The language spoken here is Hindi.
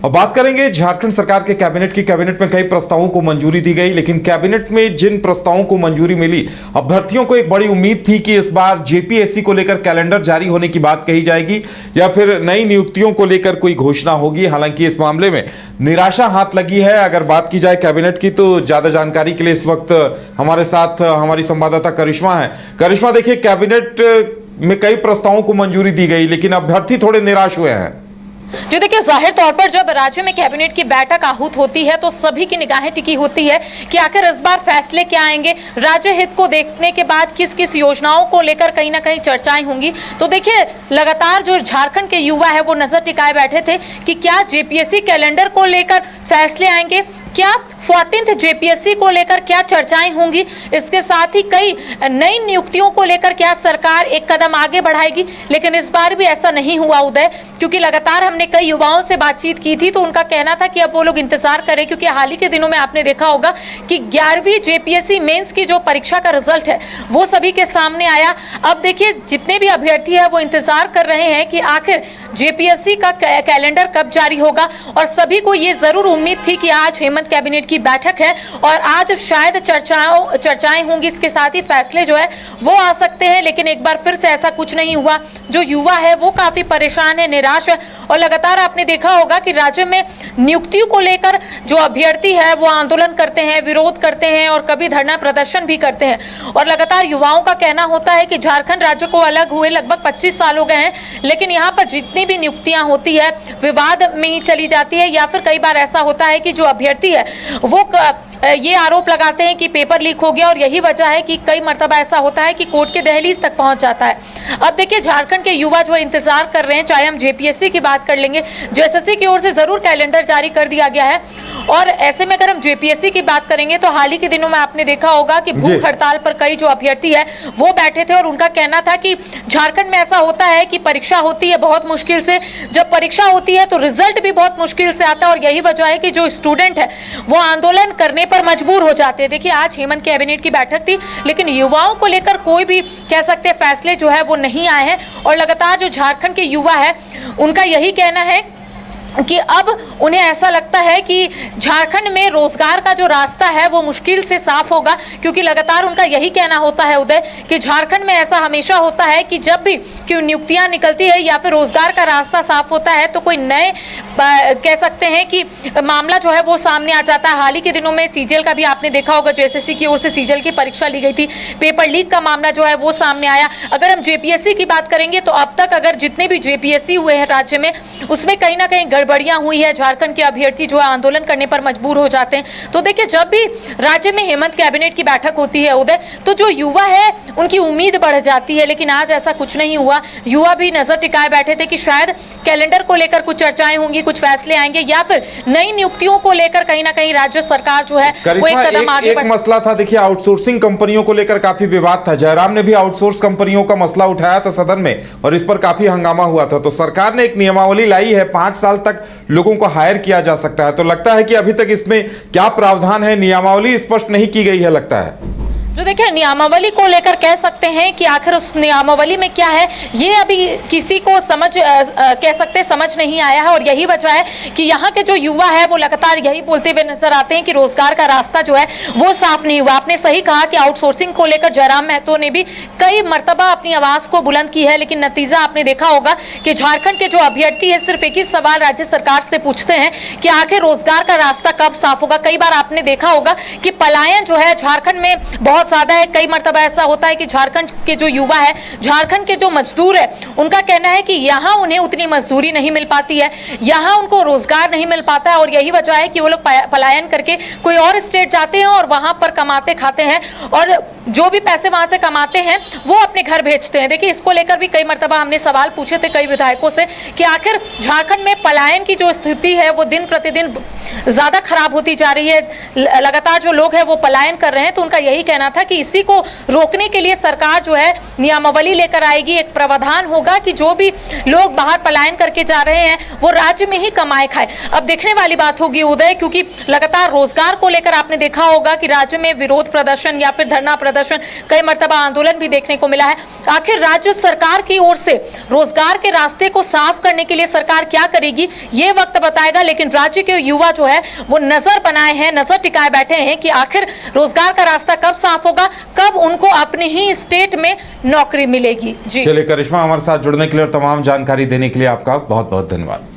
और बात करेंगे झारखंड सरकार के कैबिनेट की। कैबिनेट में कई प्रस्तावों को मंजूरी दी गई, लेकिन कैबिनेट में जिन प्रस्तावों को मंजूरी मिली, अभ्यर्थियों को एक बड़ी उम्मीद थी कि इस बार जेपीएससी को लेकर कैलेंडर जारी होने की बात कही जाएगी या फिर नई नियुक्तियों को लेकर कोई घोषणा होगी। हालांकि इस मामले में निराशा हाथ लगी है। अगर बात की जाए कैबिनेट की, तो ज्यादा जानकारी के लिए इस वक्त हमारे साथ हमारी संवाददाता करिश्मा है। करिश्मा, देखिए, कैबिनेट में कई प्रस्तावों को मंजूरी दी गई, लेकिन अभ्यर्थी थोड़े निराश हुए हैं। जो देखिए, जाहिर तौर पर जब राज्य में कैबिनेट की बैठक आहूत होती है तो सभी की निगाहें टिकी होती है कि आखिर इस बार फैसले क्या आएंगे। राज्य हित को देखने के बाद किस किस योजनाओं को लेकर कहीं ना कहीं चर्चाएं होंगी। तो देखिए, लगातार जो झारखंड के युवा है वो नजर टिकाए बैठे थे कि क्या जेपीएससी कैलेंडर को लेकर फैसले आएंगे, क्या 14th जेपीएससी को लेकर क्या चर्चाएं होंगी, इसके साथ ही कई नई नियुक्तियों को लेकर क्या सरकार एक कदम आगे बढ़ाएगी। लेकिन इस बार भी ऐसा नहीं हुआ उदय, क्योंकि लगातार हमने कई युवाओं से बातचीत की थी तो उनका कहना था कि अब वो लोग इंतजार करें, क्योंकि हाल ही के दिनों में आपने देखा होगा कि 11वीं जेपीएससी मेंस की जो परीक्षा का रिजल्ट है वो सभी के सामने आया। अब देखिए, जितने भी अभ्यर्थी है वो इंतजार कर रहे हैं कि आखिर जेपीएससी का कैलेंडर कब जारी होगा, और सभी को ये जरूर उम्मीद थी कि आज हेमंत कैबिनेट की बैठक है और आज शायद चर्चाएं होंगी, इसके साथ ही फैसले जो है वो आ सकते हैं। लेकिन एक बार फिर से ऐसा कुछ नहीं हुआ। जो युवा है वो काफी परेशान है, निराश है, और लगातार आपने देखा होगा कि राज्य में नियुक्तियों को लेकर जो अभ्यर्थी है वो आंदोलन करते हैं, विरोध करते हैं और कभी धरना प्रदर्शन भी करते हैं। और लगातार युवाओं का कहना होता है कि झारखंड राज्य को अलग हुए लगभग 25 साल हो गए हैं, लेकिन यहाँ पर जितनी भी नियुक्तियां होती है विवाद में ही चली जाती है, या फिर कई बार ऐसा होता है कि जो अभ्यर्थी है वो ये आरोप लगाते हैं कि पेपर लीक हो गया, और यही वजह है कि कई मर्तबा ऐसा होता है कि कोर्ट के दहलीज तक पहुंच जाता है। अब देखिए, झारखंड के युवा जो इंतजार कर रहे हैं, चाहे हम जेपीएससी की बात कर लेंगे, जेएसएससी की ओर से जरूर कैलेंडर जारी कर दिया गया है। और ऐसे में अगर हम जेपीएससी की बात करेंगे तो हाल ही के दिनों में आपने देखा होगा कि भूख हड़ताल पर कई जो अभ्यर्थी है वो बैठे थे, और उनका कहना था कि झारखंड में ऐसा होता है कि परीक्षा होती है बहुत मुश्किल से, जब परीक्षा होती है तो रिजल्ट भी बहुत मुश्किल से आता है, और यही वजह है कि जो स्टूडेंट है वो आंदोलन करने पर मजबूर हो जाते हैं। देखिए, आज हेमंत कैबिनेट की बैठक थी, लेकिन युवाओं को लेकर कोई भी कह सकते हैं फैसले जो है वो नहीं आए हैं, और लगातार जो झारखंड के युवा है उनका यही कहना है कि अब उन्हें ऐसा लगता है कि झारखंड में रोजगार का जो रास्ता है वो मुश्किल से साफ होगा, क्योंकि लगातार उनका यही कहना होता है उदय कि झारखंड में ऐसा हमेशा होता है कि जब भी नियुक्तियां निकलती है या फिर रोजगार का रास्ता साफ होता है तो कोई नए कह सकते हैं कि मामला जो है वो सामने आ जाता है। हाल ही के दिनों में सीजीएल का भी आपने देखा होगा, जेएसएससी की ओर से सीजीएल की परीक्षा ली गई थी, पेपर लीक का मामला जो है वो सामने आया। अगर हम जेपीएससी की बात करेंगे तो अब तक अगर जितने भी जेपीएससी हुए हैं राज्य में, उसमें कहीं ना कहीं गड़बड़ियां हुई है, झारखंड के अभ्यर्थी जो है आंदोलन करने पर मजबूर हो जाते हैं। तो देखिए, जब भी राज्य में हेमंत कैबिनेट की बैठक होती है उदय, तो जो युवा है उनकी उम्मीद बढ़ जाती है, लेकिन आज ऐसा कुछ नहीं हुआ। युवा भी नजर टिकाए बैठे थे कि शायद कैलेंडर को लेकर कुछ चर्चाएं होंगी, कुछ फैसले आएंगे, या फिर नई नियुक्तियों को लेकर कहीं ना कहीं राज्य सरकार जो है वो एक कदम आगे एक मसला था। देखिए, आउटसोर्सिंग कंपनियों को लेकर काफी विवाद था। जयराम ने भी आउटसोर्स कंपनियों का मसला उठाया था सदन में, और इस पर काफी हंगामा हुआ था। तो सरकार ने एक नियमावली लाई है, 5 साल तक लोगों को हायर किया जा सकता है। तो लगता है कि अभी तक इसमें क्या प्रावधान है, नियमावली स्पष्ट नहीं की गई है लगता है। जो देखिए, नियमावली को लेकर कह सकते हैं कि आखिर उस नियमावली में क्या है ये अभी किसी को कह सकते समझ नहीं आया है, और यही वजह है कि यहाँ के जो युवा है वो लगातार यही बोलते हुए नजर आते हैं कि रोजगार का रास्ता जो है वो साफ नहीं हुआ। आपने सही कहा कि आउटसोर्सिंग को लेकर जयराम महतो ने भी कई मर्तबा अपनी आवाज को बुलंद की है, लेकिन नतीजा आपने देखा होगा कि झारखंड के जो अभ्यर्थी है सिर्फ एक ही सवाल राज्य सरकार से पूछते हैं कि आखिर रोजगार का रास्ता कब साफ होगा। कई बार आपने देखा होगा कि पलायन जो है झारखंड में बहुत ज्यादा है। कई मर्तबा ऐसा होता है कि झारखंड के जो युवा है, झारखंड के जो मजदूर है, उनका कहना है कि यहाँ उन्हें उतनी मजदूरी नहीं मिल पाती है, यहाँ उनको रोजगार नहीं मिल पाता है, और यही वजह है कि वो लोग पलायन करके कोई और स्टेट जाते हैं और वहां पर कमाते खाते हैं, और जो भी पैसे वहां से कमाते हैं वो अपने घर भेजते हैं। देखिए, इसको लेकर भी कई मर्तबा हमने सवाल पूछे थे कई विधायकों से कि आखिर झारखंड में पलायन की जो स्थिति है वो दिन प्रतिदिन ज्यादा खराब होती जा रही है, लगातार जो लोग हैं वो पलायन कर रहे हैं। तो उनका यही कहना था कि इसी को रोकने के लिए सरकार जो है नियमावली लेकर आएगी, एक प्रावधान होगा कि जो भी लोग बाहर पलायन करके जा रहे हैं वो राज्य में ही कमाए खाए। अब देखने वाली बात होगी उदय, क्योंकि लगातार रोजगार को लेकर आपने देखा होगा कि राज्य में विरोध प्रदर्शन या फिर धरना प्रदर्शन, कई मर्तबा आंदोलन भी देखने को मिला है। आखिर राज्य सरकार की ओर से रोजगार के रास्ते को साफ करने के लिए सरकार क्या करेगी ये वक्त बताएगा, लेकिन राज्य के युवा जो है वो नजर बनाए हैं, नजर टिकाए बैठे हैं कि आखिर रोजगार का रास्ता कब साफ होगा, कब उनको अपनी ही स्टेट में नौकरी मिलेगी। जी चलिए करिश्मा, हमारे साथ जुड़ने के लिए और तमाम जानकारी देने के लिए आपका बहुत बहुत धन्यवाद।